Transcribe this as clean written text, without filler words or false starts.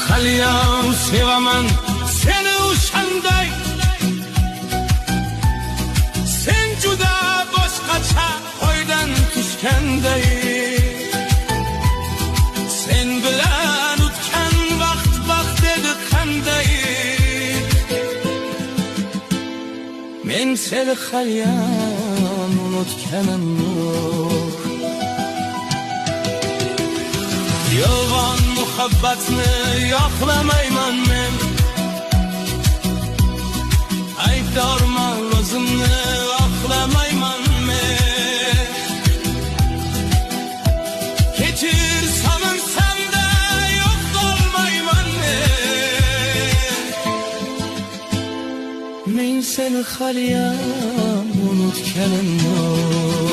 Haliyam sevaman seni o'shanday. Sen juda boshqacha oydan tushganday. Sen bilan o'tgan vaqt edi qanday. Men seni haliyam unutganim yo'q. Yolg'on muhabbatni yoqlamayman men. Aybdorman o'zimni oqlamayman men. Kechir sog'insam-da yo'q qolmayman men. Men seni haliyam unutganim yo'q.